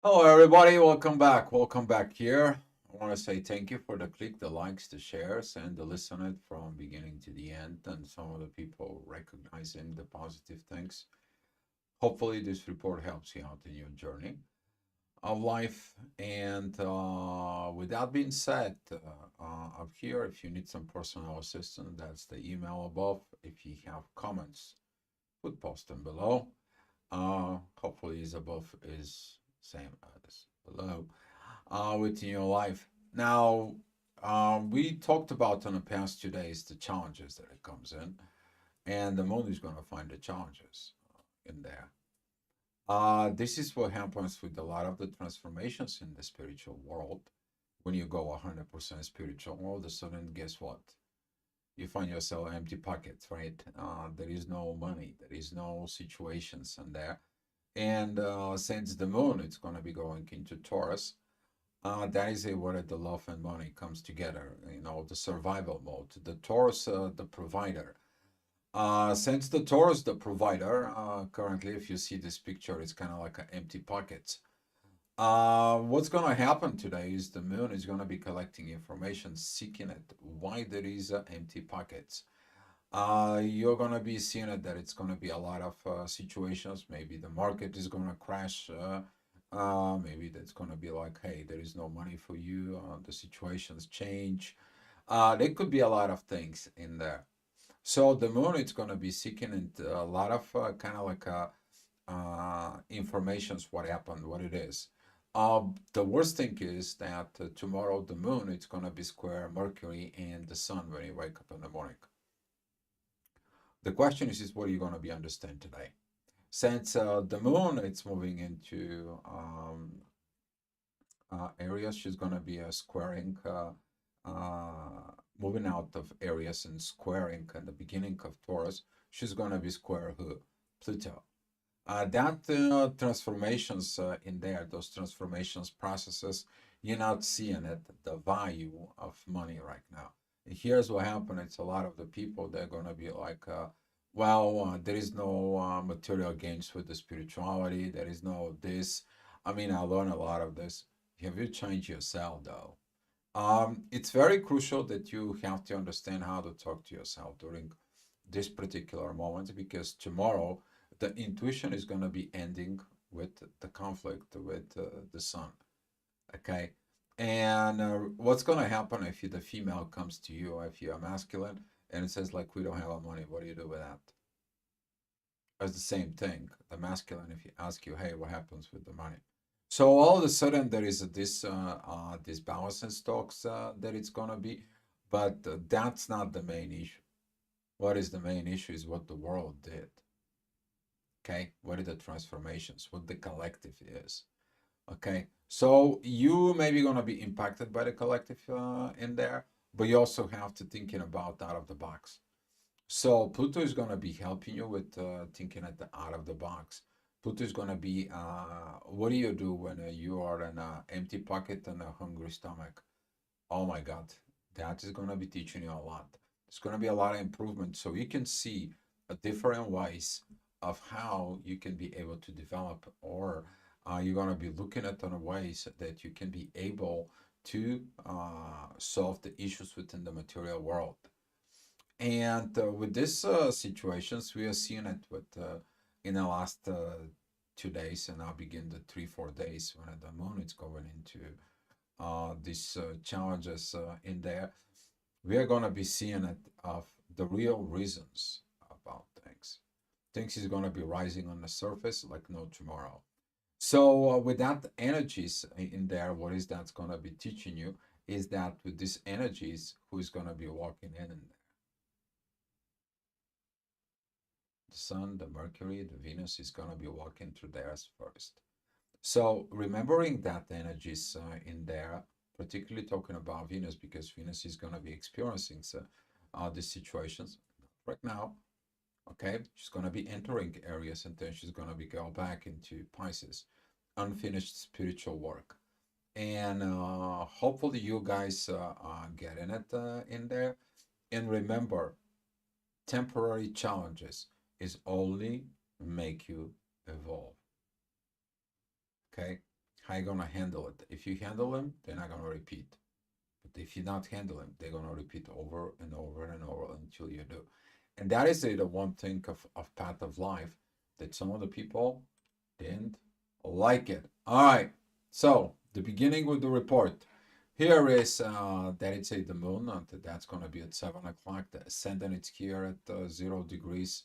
Hello, everybody. Welcome back. Welcome back here. I want to say thank you for the click, the likes, the shares, and the listen it from beginning to the end. And some of the people recognizing the positive things. Hopefully, this report helps you out in your journey of life. And with that being said, I'm here. If you need some personal assistance, that's the email above. If you have comments, put post them below. Hopefully, is above is same as below within your life. Now, we talked about in the past 2 days the challenges that it comes in, and the moon is going to find the challenges in there. This is what happens with a lot of the transformations in the spiritual world. When you go 100% spiritual, all of a sudden, guess what? You find yourself empty pockets, right? There is no money, there is no situations in there. And since the moon, it's going to be going into Taurus. That is where the love and money comes together. You know, the survival mode. The Taurus, the provider. Since the Taurus, the provider, currently, if you see this picture, it's kind of like an empty pockets. What's going to happen today is the moon is going to be collecting information, seeking it. Why there is empty pockets. You're going to be seeing it that it's going to be a lot of situations. Maybe the market is going to crash. Maybe that's going to be like, hey, there is no money for you. The situations change. There could be a lot of things in there. So the moon, it's going to be seeking into a lot of kind of like informations, what happened, what it is. The worst thing is that tomorrow the moon, it's going to be square Mercury and the sun when you wake up in the morning. The question is what are you going to be understand today? Since the moon, it's moving into Aries, she's going to be squaring, moving out of Aries and squaring at the beginning of Taurus. She's going to be square who? Pluto. That transformations in there, those transformations processes, you're not seeing it, the value of money right now. And here's what happened. It's a lot of the people, they're going to be like, there is no material gains with the spirituality. There is no this. I mean, I learned a lot of this. Have you changed yourself though? It's very crucial that you have to understand how to talk to yourself during this particular moment because tomorrow the intuition is going to be ending with the conflict with the sun. Okay. And what's going to happen if the female comes to you, if you're masculine, and it says, like, we don't have our money? What do you do with that? It's the same thing. The masculine, if you ask you, hey, what happens with the money? So all of a sudden there is this balance in stocks that it's gonna be, but that's not the main issue. What is the main issue is what the world did. Okay, what are the transformations? What the collective is. Okay, so you may be gonna be impacted by the collective in there, but you also have to thinking about out of the box. So Pluto is going to be helping you with thinking at the out of the box. Pluto is going to be, what do you do when you are in an empty pocket and a hungry stomach? Oh my God, that is going to be teaching you a lot. It's going to be a lot of improvement. So you can see a different ways of how you can be able to develop, or you're going to be looking at other ways that you can be able to solve the issues within the material world. And with this situations, we are seeing it with in the last 2 days, and I'll begin the 3-4 days when the moon is going into these challenges in there. We are going to be seeing it of the real reasons about things. Things is going to be rising on the surface like no tomorrow. So with that energies in there, what is that's going to be teaching you is that with these energies, who is going to be walking in there? The sun, the Mercury, the Venus is going to be walking through theirs first. So remembering that energies in there, particularly talking about Venus, because Venus is going to be experiencing these situations right now. Okay, she's going to be entering areas, and then she's going to be go back into Pisces, unfinished spiritual work. And hopefully you guys are getting it in there. And remember, temporary challenges is only make you evolve. Okay, how you gonna handle it. If you handle them, they're not gonna repeat. But if you not handle them, they're gonna repeat over and over and over until you do. And that is the one thing of path of life that some of the people didn't like it. All right. So the beginning with the report. Here is that it's the moon. That's going to be at 7 o'clock. The ascendant it's here at 0 degrees.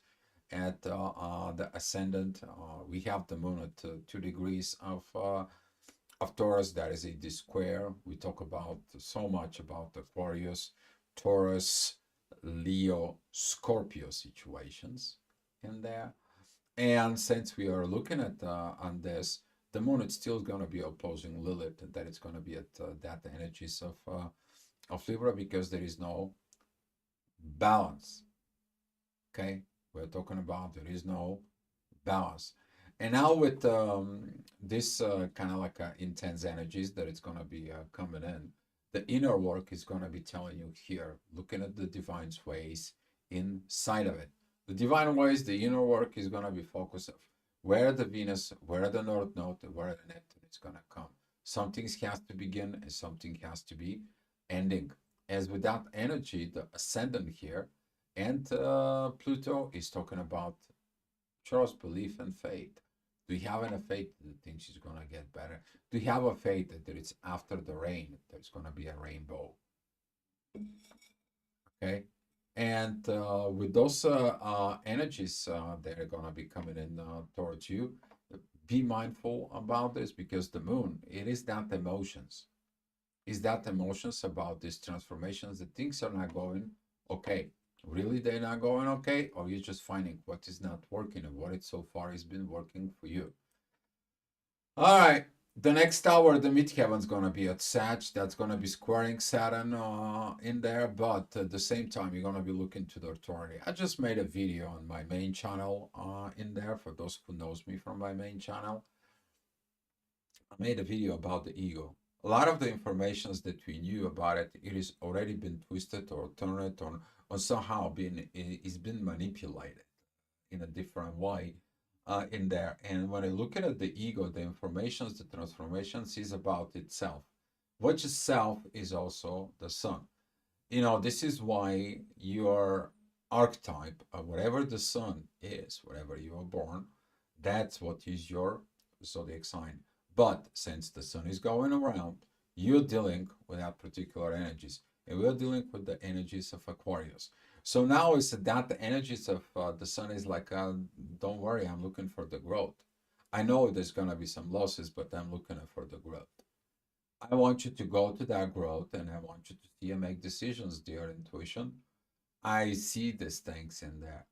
At the ascendant, we have the moon at 2 degrees of Taurus. That is the square. We talk about so much about Aquarius, Taurus, Leo, Scorpio situations in there. And since we are looking at on this, the moon is still going to be opposing Lilith, and that it's going to be at that energies of Libra because there is no balance. Okay, we're talking about there is no balance. And now with this kind of like intense energies that it's going to be coming in, the inner work is going to be telling you here, looking at the divine ways inside of it. The divine ways, the inner work is going to be focused of where the Venus, where the North Node, where the Neptune is going to come. Something has to begin and something has to be ending. As with that energy, the ascendant here, and Pluto is talking about trust, belief, and faith. Do you have a faith that things is going to get better? Do you have a faith that it's after the rain, there's going to be a rainbow? Okay. And with those energies that are going to be coming in towards you, be mindful about this because the moon, it is that emotions. Is that emotions about these transformations that things are not going okay? Really, they're not going okay? Or you're just finding what is not working and what it so far has been working for you? All right. The next tower, the midheaven's going to be at Sag. That's going to be squaring Saturn in there. But at the same time, you're going to be looking to the authority. I just made a video on my main channel in there. For those who knows me from my main channel, I made a video about the ego. A lot of the informations that we knew about it, it has already been twisted or turned or somehow it's been manipulated in a different way in there. And when I look at the ego, the informations, the transformations is about itself, which self is also the sun. You know, this is why your archetype, whatever the sun is, wherever you are born, that's what is your zodiac sign. But since the sun is going around, you're dealing with that particular energies. And we're dealing with the energies of Aquarius. So now it's that the energies of the sun is like, don't worry, I'm looking for the growth. I know there's going to be some losses, but I'm looking for the growth. I want you to go to that growth and I want you to see and make decisions, dear intuition. I see these things in there.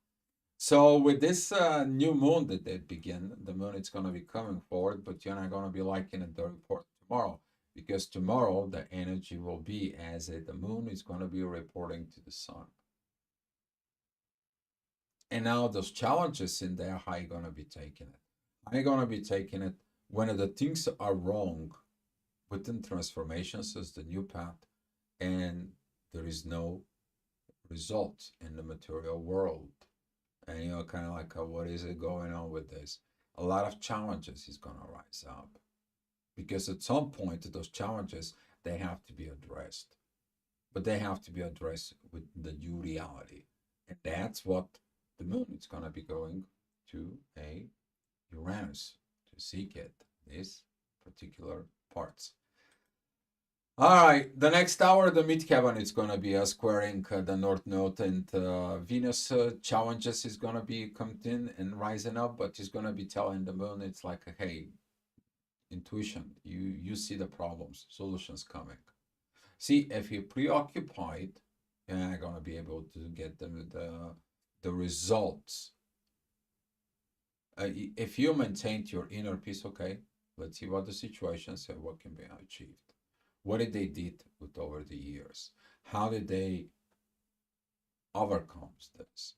So with this new moon that they begin, the moon is going to be coming forward, but you're not going to be liking the report tomorrow because tomorrow the energy will be as the moon is going to be reporting to the sun. And now those challenges in there, how are you going to be taking it? How are you going to be taking it when the things are wrong within transformations as the new path and there is no result in the material world? And you know, kind of like, what is it going on with this? A lot of challenges is going to rise up because at some point, those challenges, they have to be addressed, but they have to be addressed with the new reality. And that's what the moon is going to be going to a Uranus to seek it, these particular parts. All right, the next hour, the midheaven is going to be squaring the North Node and Venus challenges is going to be coming in and rising up, but it's going to be telling the moon, it's like, hey, intuition, you see the problems, solutions coming. See, if you're preoccupied, you're not going to be able to get the results. If you maintained your inner peace, okay, let's see what the situation is and what can be achieved. What did they did with over the years? How did they overcome this?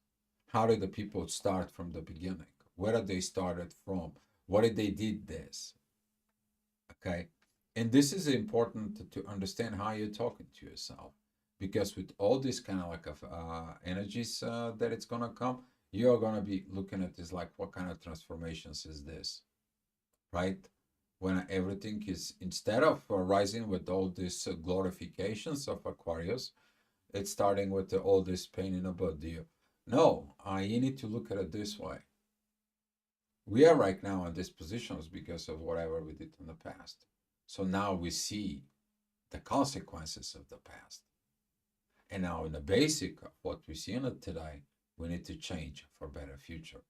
How did the people start from the beginning? Where did they started from? What did they did this? Okay. And this is important to understand how you're talking to yourself. Because with all this kind of like of energies that it's going to come, you're going to be looking at this like, what kind of transformations is this? Right? when everything is, instead of rising with all these glorifications of Aquarius, it's starting with all this pain in the body. No, you need to look at it this way. We are right now in these positions because of whatever we did in the past. So now we see the consequences of the past. And now in the basic of what we see in it today, we need to change for a better future,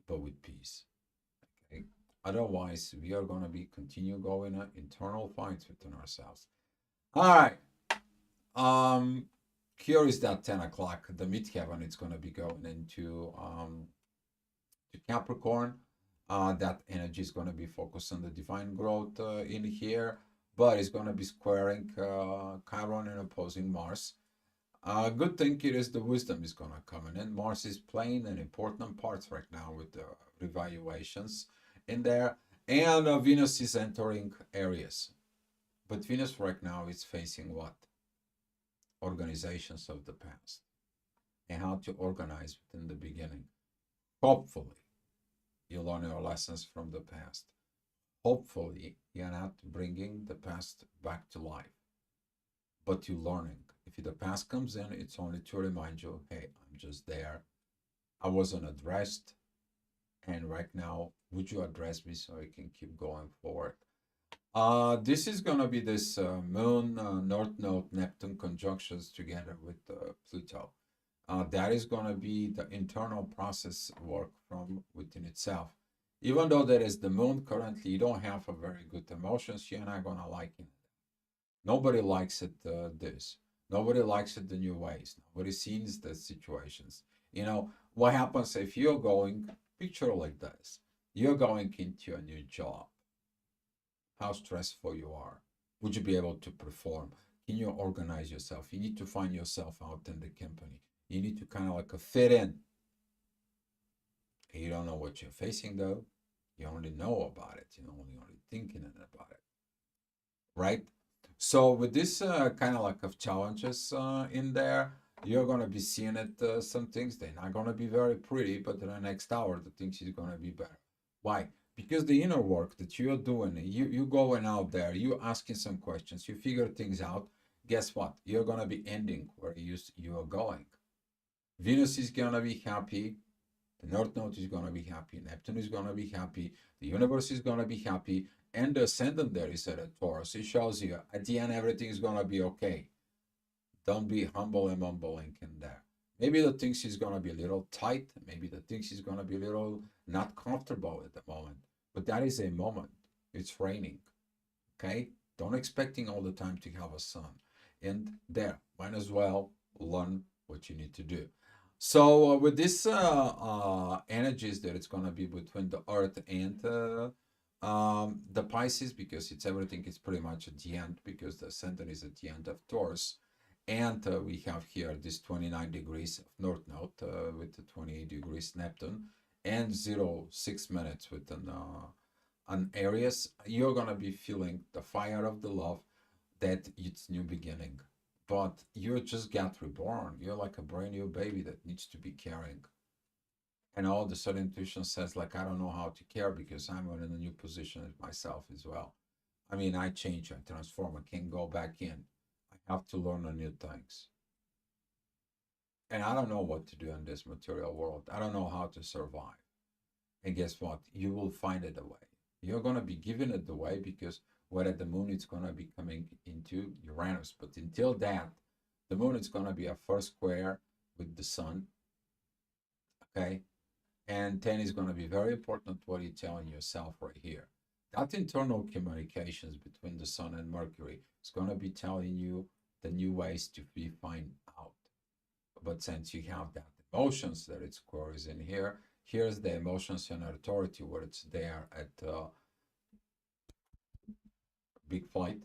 but with peace. Okay? Otherwise, we are going to be continue going internal fights within ourselves. All right. Here is that 10 o'clock, the midheaven. It's going to be going into to Capricorn. That energy is going to be focused on the divine growth in here, but it's going to be squaring Chiron and opposing Mars. Good thing it is the wisdom is going to come in, and Mars is playing an important part right now with the revaluations in there, and Venus is entering Aries. But Venus right now is facing what? Organizations of the past and how to organize within the beginning. Hopefully, you learn your lessons from the past. Hopefully, you're not bringing the past back to life, but you're learning. If the past comes in, it's only to remind you, hey, I'm just there. I wasn't addressed. And right now, would you address me so I can keep going forward? This is going to be this Moon, North Node, Neptune conjunctions together with Pluto. That is going to be the internal process work from within itself. Even though there is the Moon currently, you don't have a very good emotions, you're not going to like it. Nobody likes it this. Nobody likes it the new ways. Nobody sees the situations. You know, what happens if you're going, picture like this, you're going into a new job. How stressful you are. Would you be able to perform? Can you organize yourself? You need to find yourself out in the company. You need to kind of like fit in. You don't know what you're facing though. You only know about it. You're only thinking about it. Right? So with this kind of like of challenges in there, you're going to be seeing it, some things, they're not going to be very pretty, but in the next hour, the things is going to be better. Why? Because the inner work that you're doing, you going out there, you asking some questions, you figure things out. Guess what? You're gonna be ending where you are going. Venus is gonna be happy. The North Node is gonna be happy. Neptune is gonna be happy. The universe is gonna be happy. And the ascendant there is at a Taurus. It shows you at the end everything is gonna be okay. Don't be humble and mumbling in there. Maybe the things is gonna be a little tight. Maybe the things is gonna be a little not comfortable at the moment. But that is a moment. It's raining. Okay? Don't expecting all the time to have a sun. And there, might as well learn what you need to do. So with this energies that it's going to be between the Earth and the Pisces, because it's everything is pretty much at the end, because the ascendant is at the end of Taurus. And we have here this 29 degrees of North Node with the 28 degrees Neptune and 0.6 minutes with an Aries. You're gonna be feeling the fire of the love that it's new beginning. But you just got reborn. You're like a brand new baby that needs to be caring. And all of a sudden intuition says, like, I don't know how to care because I'm in a new position myself as well. I mean, I change, I transform, I can't go back in. I have to learn new things. And I don't know what to do in this material world. I don't know how to survive. And guess what? You will find it a way. You're going to be given it the way because what at the moon it's going to be coming into Uranus. But until that, the moon is going to be a first square with the sun. Okay. And 10 is going to be very important what you're telling yourself right here. That internal communications between the sun and Mercury is going to be telling you the new ways to be find out. But since you have that emotions that it's Aquarius in here, here's the emotions and authority where it's there at big flight.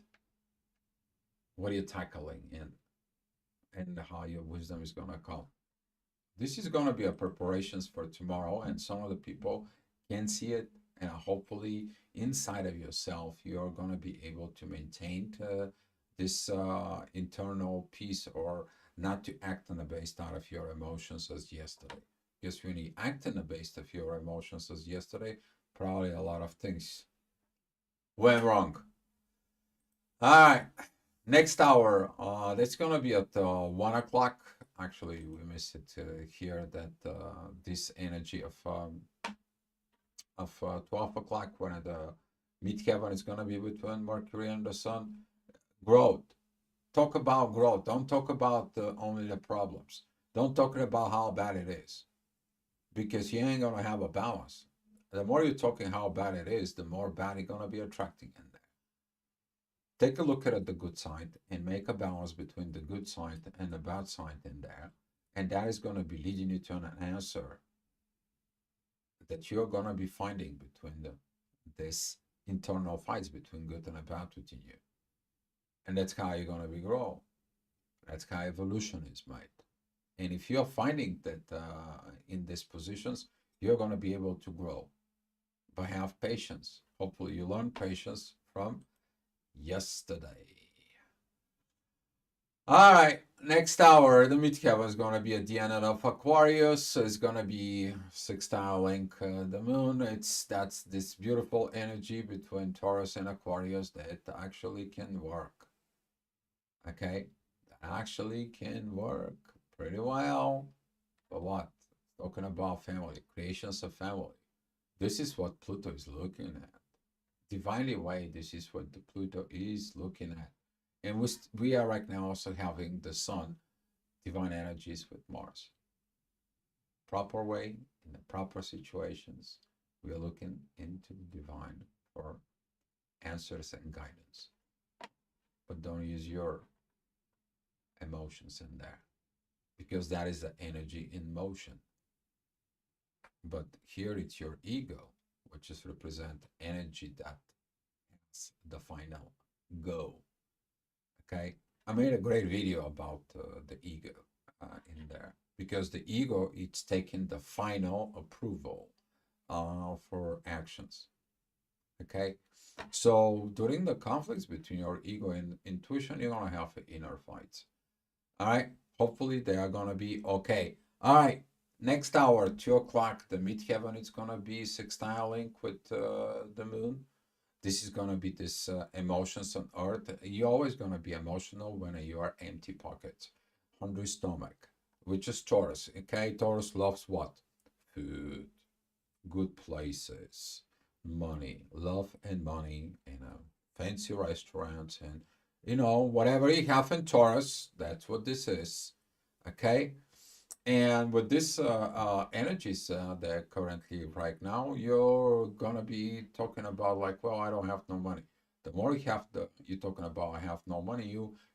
What are you tackling in and how your wisdom is going to come? This is going to be a preparations for tomorrow, and some of the people can see it, and hopefully inside of yourself you're going to be able to maintain this internal peace, or not to act on the based out of your emotions as yesterday. Because when you act on the based of your emotions as yesterday, probably a lot of things Went wrong. All right. Next hour, that's gonna be at 1 o'clock. Actually, we missed it here that this energy of 12 o'clock when the midheaven is gonna be between Mercury and the Sun. Growth. Talk about growth. Don't talk about only the problems. Don't talk about how bad it is, because you ain't gonna have a balance. The more you're talking how bad it is, the more bad you're gonna be attracting in there. Take a look at the good side and make a balance between the good side and the bad side in there. And that is going to be leading you to an answer that you're going to be finding between this internal fights between good and bad within you. And that's how you're going to be grow. That's how evolution is made. And if you're finding that in these positions, you're going to be able to grow. But have patience. Hopefully you learn patience from yesterday. All right, next hour, the midheaven is going to be at the end of Aquarius. So it's going to be sextile link the moon. That's this beautiful energy between Taurus and Aquarius that actually can work. Okay, that actually can work pretty well. But what? Talking about family, creations of family. This is what Pluto is looking at. Divinely way, this is what the Pluto is looking at. And we are right now also having the Sun, divine energies with Mars. Proper way, in the proper situations, we are looking into the divine for answers and guidance. But don't use your emotions in there, because that is the energy in motion. But here it's your ego, which is represent energy that has the final go. Okay, I made a great video about the ego in there, because the ego, it's taking the final approval for actions. Okay, so during the conflicts between your ego and intuition, you're gonna have inner fights. All right, hopefully they are gonna be okay. All right, next hour, 2 o'clock, the midheaven is gonna be sextile link with the moon. This is going to be this emotions on earth. You're always going to be emotional when you are empty pockets, hungry stomach, which is Taurus. Okay, Taurus loves what? Food, good places, money, love and money, fancy restaurants, and whatever you have in Taurus, that's what this is. Okay, and with this energies that currently right now, you're gonna be talking about like, well, I don't have no money. The more you're talking about I have no money,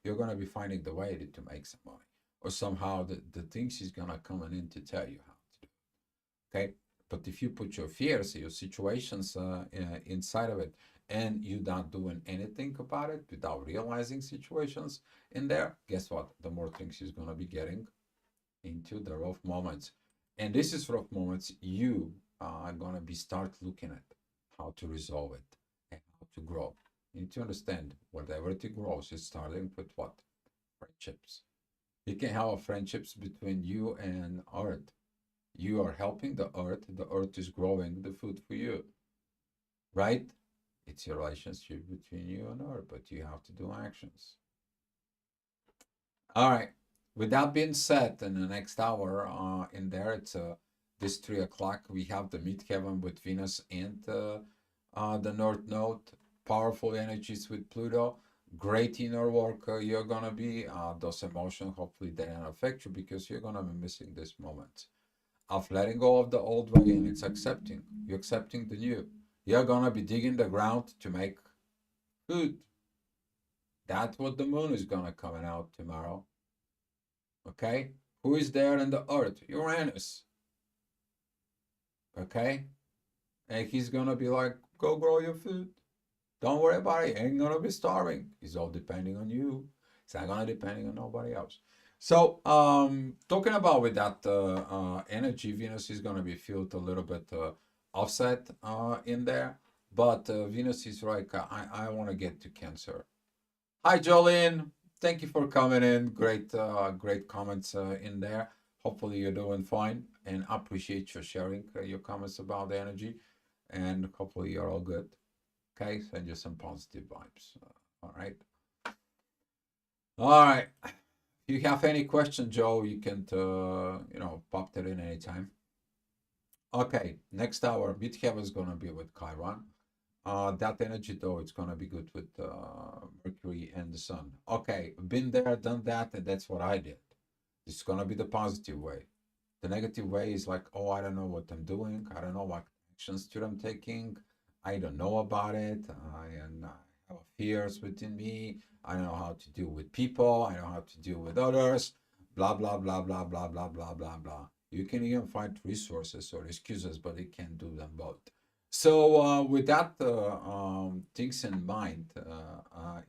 you're gonna be finding the way to make some money, or somehow the things is gonna come in to tell you how to do. Okay, but if you put your fears, your situations inside of it, and you're not doing anything about it without realizing situations in there, guess what? The more things you're gonna be getting into the rough moments. And this is rough moments you are going to be start looking at how to resolve it and how to grow. You need to understand whatever it grows is starting with what? Friendships. You can have friendships between you and earth. You are helping the earth is growing the food for you, right? It's a relationship between you and earth, but you have to do actions. All right. With that being said, in the next hour, in there, it's this 3 o'clock. We have the midheaven with Venus and the North Node. Powerful energies with Pluto. Great inner work you're gonna be. Those emotions, hopefully, they don't affect you, because you're gonna be missing this moment of letting go of the old way, and it's accepting. You're accepting the new. You're gonna be digging the ground to make food. That's what the moon is gonna coming out tomorrow. Okay, who is there in the earth? Uranus. Okay, and he's gonna be like, go grow your food. Don't worry about it. You ain't gonna be starving. It's all depending on you. It's not gonna depending on nobody else. So, talking about with that energy, Venus is gonna be felt a little bit offset in there, but Venus is like, I want to get to Cancer. Hi, Jolene. Thank you for coming in. Great comments in there. Hopefully you're doing fine, and I appreciate you sharing your comments about the energy, and hopefully you're all good. Okay, send you some positive vibes. All right. All right. If you have any question, Joe, you can, pop that in anytime. Okay, next hour, Midheaven is going to be with Chiron. That energy, though, it's going to be good with Mercury and the Sun. Okay, been there, done that, and that's what I did. It's going to be the positive way. The negative way is like, oh, I don't know what I'm doing. I don't know what actions that I'm taking. I don't know about it. I have fears within me. I don't know how to deal with people. I don't know how to deal with others. Blah, blah, blah, blah, blah, blah, blah, blah, blah. You can even find resources or excuses, but you can't do them both. So with that things in mind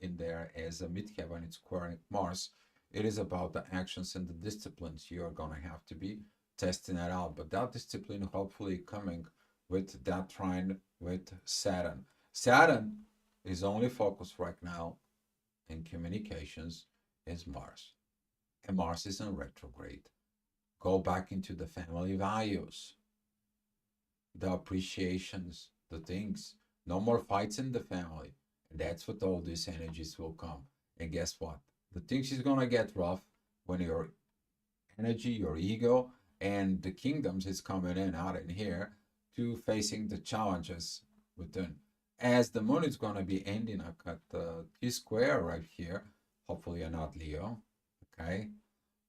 in there as a midheaven, it's squaring Mars, it is about the actions and the disciplines you are going to have to be testing it out. But that discipline hopefully coming with that trine with Saturn. Saturn is only focused right now in communications is Mars. And Mars is in retrograde. Go back into the family values, the appreciations, the things. No more fights in the family. And that's what all these energies will come. And guess what? The things is gonna get rough when your energy, your ego, and the kingdoms is coming in out in here to facing the challenges within. As the moon is gonna be ending at the T square right here. Hopefully you're not Leo. Okay.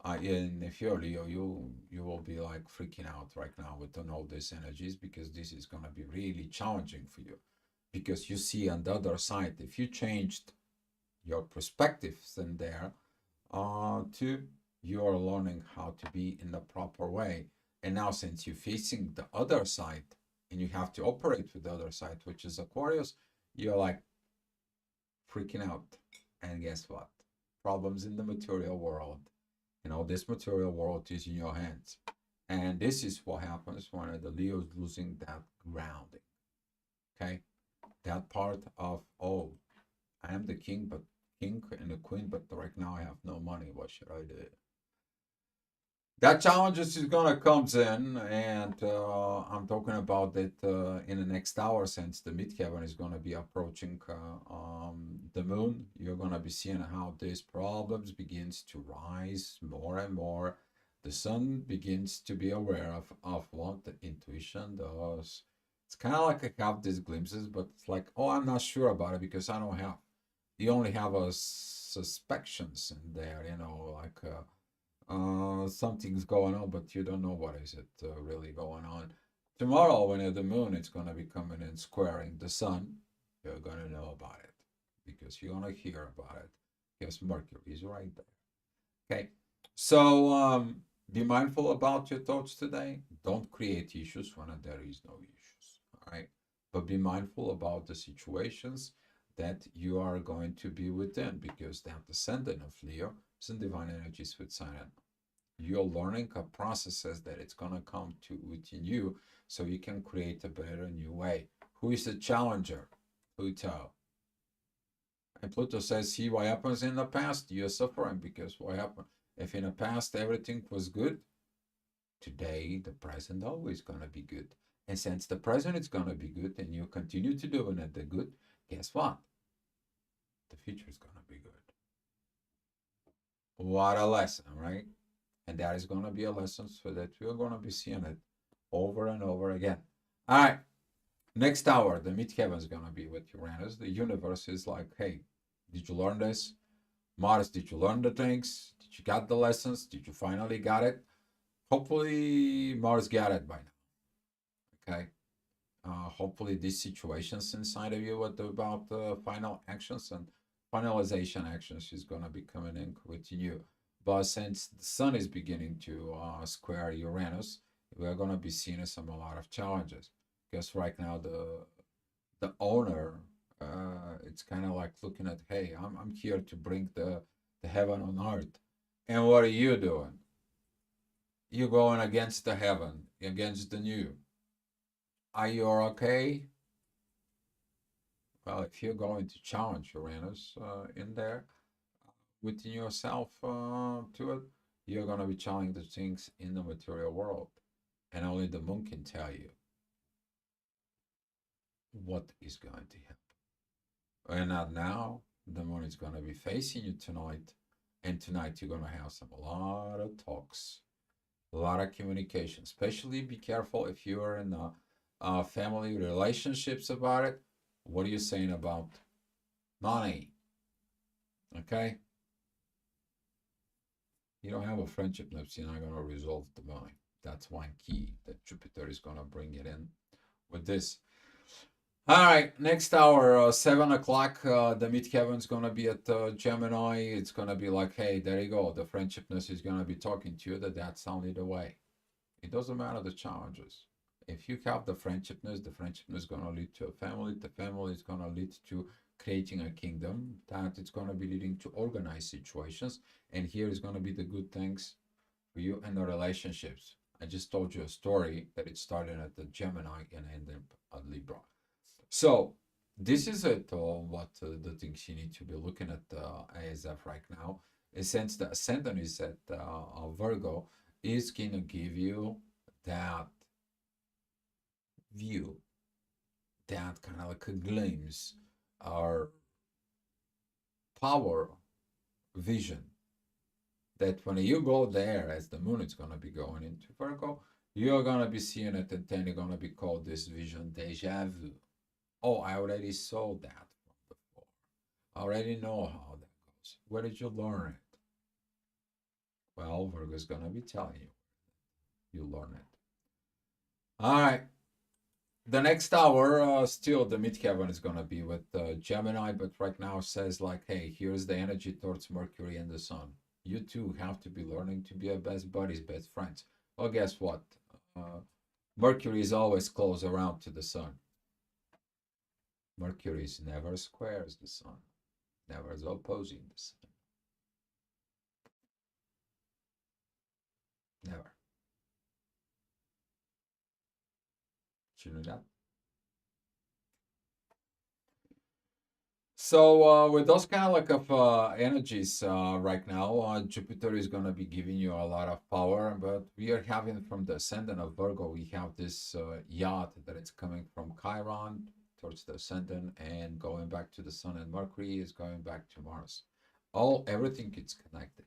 And if you're Leo, you will be like freaking out right now with all these energies because this is gonna be really challenging for you. Because you see on the other side, if you changed your perspectives in there, to you're learning how to be in the proper way. And now since you're facing the other side and you have to operate with the other side, which is Aquarius, you're like freaking out. And guess what? Problems in the material world. This material world is in your hands. And this is what happens when the Leo is losing that grounding. Okay? That part of, oh, I am the king and the queen, but right now I have no money. What should I do? That challenge is gonna comes in, and I'm talking about it in the next hour since the midheaven is gonna be approaching the moon. You're gonna be seeing how these problems begins to rise more and more. The sun begins to be aware of what the intuition does. It's kind of like I have these glimpses, but it's like, oh, I'm not sure about it because I don't have. You only have a suspicions in there, like. Something's going on, but you don't know what is it really going on. Tomorrow, when the moon is going to be coming and squaring the sun, you're going to know about it because you're going to hear about it because Mercury is right there. Okay, so be mindful about your thoughts today. Don't create issues when there is no issues. All right, but be mindful about the situations that you are going to be within because that descendant of Leo is in divine energies with Saturn. You're learning a processes that it's going to come to within you so you can create a better new way. Who is the challenger? Pluto. And Pluto says, see what happens in the past, you're suffering because what happened? If in the past everything was good, today the present always going to be good. And since the present is going to be good and you continue to do it the good, guess what? The future is going to be good. What a lesson, right? And that is going to be a lesson so that we're going to be seeing it over and over again. All right. Next hour, the midheaven is going to be with Uranus. The universe is like, hey, did you learn this? Mars, did you learn the things? Did you got the lessons? Did you finally got it? Hopefully, Mars got it by now. Okay. Hopefully, these situations inside of you about final actions and finalization actions is going to be coming in with you. But since the sun is beginning to square Uranus, we're going to be seeing a lot of challenges. Because right now the owner, it's kind of like looking at, hey, I'm here to bring the heaven on earth, and what are you doing? You're going against the heaven, against the new. Are you okay? Well, if you're going to challenge Uranus in there, within yourself to it, you're going to be challenging the things in the material world. And only the moon can tell you what is going to happen. And not now. The moon is going to be facing you tonight. And tonight you're going to have a lot of talks, a lot of communication. Especially be careful if you're in family relationships about it. What are you saying about money? Okay? You don't have a friendship lips, you're not going to resolve the money. That's one key that Jupiter is going to bring it in with this. All right, next hour, 7 o'clock, the midheaven is going to be at Gemini. It's going to be like, hey, there you go. The friendshipness is going to be talking to you that's only the way. It doesn't matter the challenges. If you have the friendshipness is going to lead to a family. The family is going to lead to creating a kingdom. That it's going to be leading to organized situations. And here is going to be the good things for you and the relationships. I just told you a story that it started at the Gemini and ended at Libra. So this is it, what the things you need to be looking at ASF right now. Since the ascendant is at Virgo, is going to give you that view, that kind of like a glimpse or power vision that when you go there, as the moon is going to be going into Virgo, you're going to be seeing it, and then you're going to be called this vision deja vu. Oh, I already saw that from before. I already know how that goes. Where did you learn it? Well, Virgo is going to be telling you. You learn it. All right. The next hour, still the midheaven is going to be with Gemini, but right now says like, hey, here's the energy towards Mercury and the Sun. You two have to be learning to be your best buddies, best friends. Well, guess what? Mercury is always close around to the Sun. Mercury never squares the Sun, never is opposing the Sun. Never. Did you know that? So with those kind of like of energies right now, Jupiter is going to be giving you a lot of power, but we are having from the ascendant of Virgo, we have this yacht that it's coming from Chiron towards the ascendant and going back to the Sun, and Mercury is going back to Mars. Everything is connected.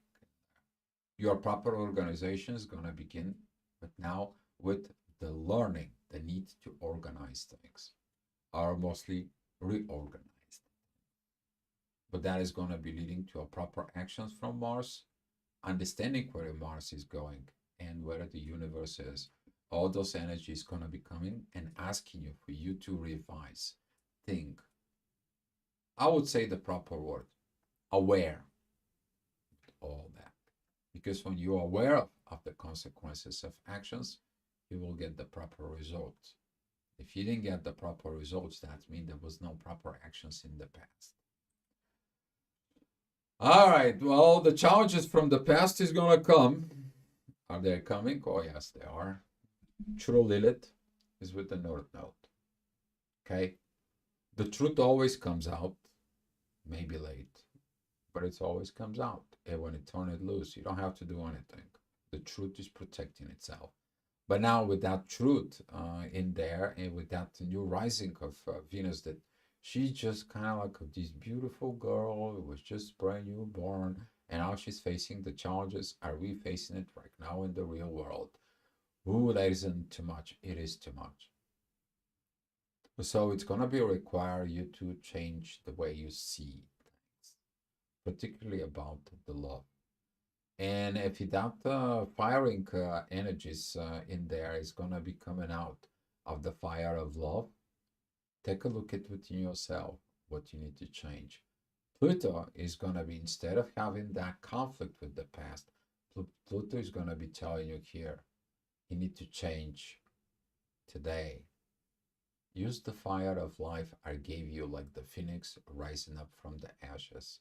Your proper organization is going to begin, but now with the learning, the need to organize things are mostly reorganized. But that is going to be leading to a proper actions from Mars, understanding where Mars is going and where the universe is. All those energies going to be coming and asking you for you to revise, think. I would say the proper word, aware, all that. Because when you're aware of the consequences of actions, you will get the proper results. If you didn't get the proper results, that means there was no proper actions in the past. All right, well, the challenges from the past is going to come. Are they coming? Oh, yes, they are. True Lilith is with the North Node. Okay? The truth always comes out, maybe late, but it always comes out. And when it turns it loose, you don't have to do anything. The truth is protecting itself. But now with that truth in there, and with that new rising of Venus, that she's just kind of like this beautiful girl who was just brand new born, and now she's facing the challenges. Are we facing it right now in the real world? Ooh, that isn't too much. It is too much. So it's gonna be require you to change the way you see things, particularly about the love. And if that firing energies in there is gonna be coming out of the fire of love, take a look at within yourself what you need to change. Pluto is gonna be, instead of having that conflict with the past, Pluto is gonna be telling you here, you need to change today. Use the fire of life I gave you, like the phoenix rising up from the ashes,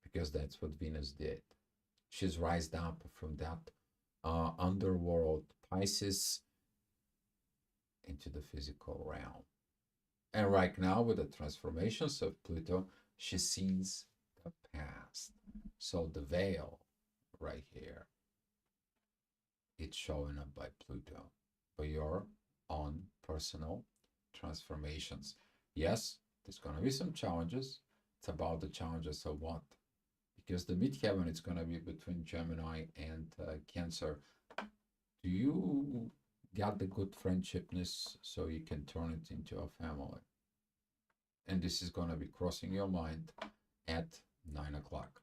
because that's what Venus did. She's rised up from that underworld Pisces into the physical realm. And right now, with the transformations of Pluto, she sees the past. So the veil right here, it's showing up by Pluto for your own personal transformations. Yes, there's going to be some challenges, It's about the challenges of what? Because the midheaven is going to be between Gemini and Cancer. Do you got the good friendshipness so you can turn it into a family? And this is going to be crossing your mind at 9 o'clock.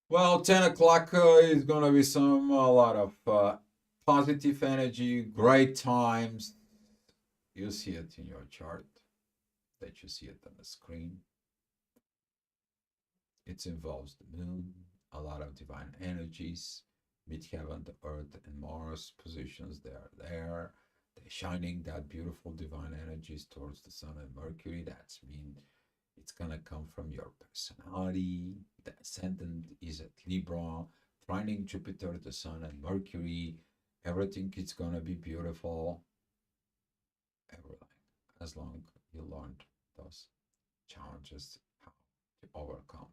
Well, 10 o'clock is going to be a lot of positive energy, great times. You see it in your chart, that you see it on the screen. It involves the moon, a lot of divine energies, midheaven, the earth and Mars positions, they are there. They're shining that beautiful divine energies towards the sun and Mercury. That's mean it's gonna come from your personality. The ascendant is at Libra, trining Jupiter, the sun and Mercury. Everything is gonna be beautiful. Everything, as long as you learned those challenges, how to overcome.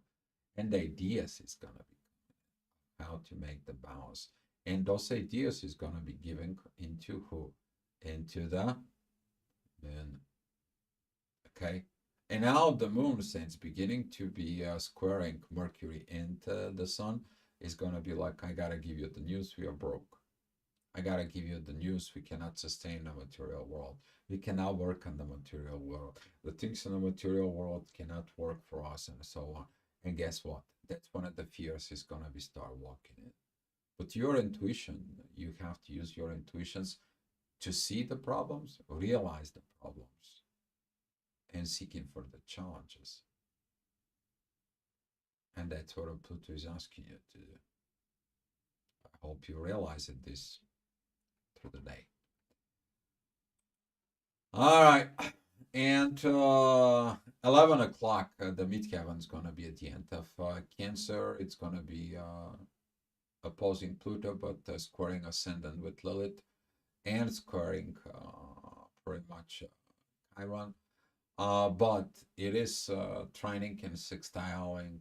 And the ideas is gonna be how to make the balance. And those ideas is gonna be given into who? Into the moon. Okay. And now the moon, since beginning to be squaring Mercury and the sun, is going to be like, I got to give you the news, we are broke. I got to give you the news, we cannot sustain the material world. We cannot work on the material world. The things in the material world cannot work for us and so on. And guess what? That's one of the fears is going to be start walking in. But your intuition, you have to use your intuitions to see the problems, realize the problems, and seeking for the challenges. And that's what Pluto is asking you to do. I hope you realize it this through the day. All right. And 11 o'clock, the midheaven is going to be at the end of Cancer. It's going to be opposing Pluto, but squaring ascendant with Lilith and squaring pretty much Chiron. But it is trining and sextiling.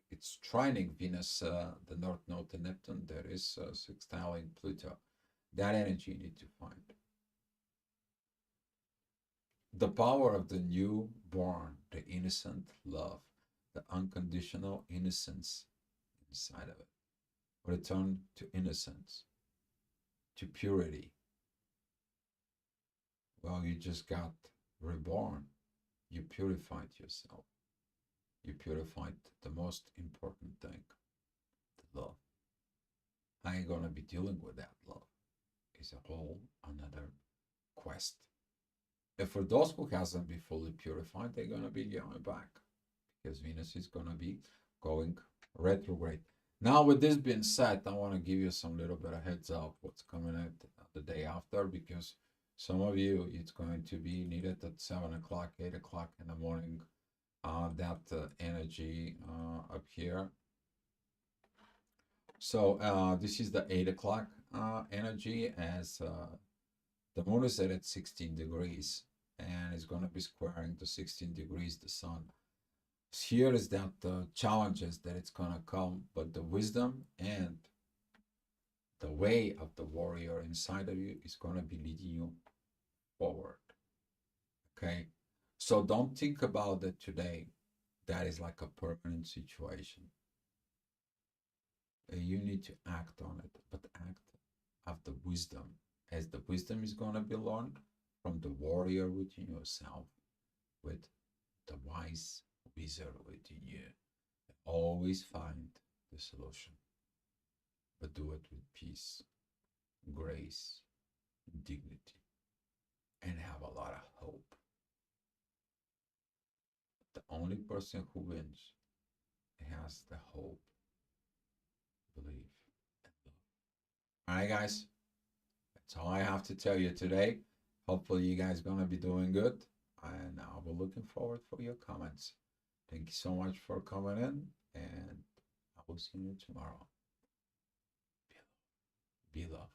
It's trining Venus, the North Node and Neptune. There is sextiling Pluto. That energy you need to find. The power of the newborn, the innocent love, the unconditional innocence inside of it. Return to innocence, to purity. Well, you just got reborn. You purified yourself. You purified the most important thing, the love. I ain't gonna be dealing with that love. It's a whole another quest. And for those who hasn't been fully purified, they're gonna be going back because Venus is gonna be going retrograde. Now, with this being said, I want to give you some little bit of heads up what's coming out the day after, because some of you, it's going to be needed at 7 o'clock, 8 o'clock in the morning, that energy up here. So this is the 8 o'clock energy, as the moon is set at 16 degrees and it's going to be squaring to 16 degrees the sun. Here is that the challenges that it's going to come, but the wisdom and the way of the warrior inside of you is going to be leading you forward. Okay, so don't think about it today. That is like a permanent situation. You need to act on it, but act of the wisdom, as the wisdom is going to be learned from the warrior within yourself, with the wise wizard within you. Always find the solution, but do it with peace, grace, dignity, and have a lot of hope. The only person who wins has the hope, belief, and love. All right, guys, that's all I have to tell you today. Hopefully you guys are going to be doing good, and I'll be looking forward for your comments. Thank you so much for coming in, and I will see you tomorrow. Be love.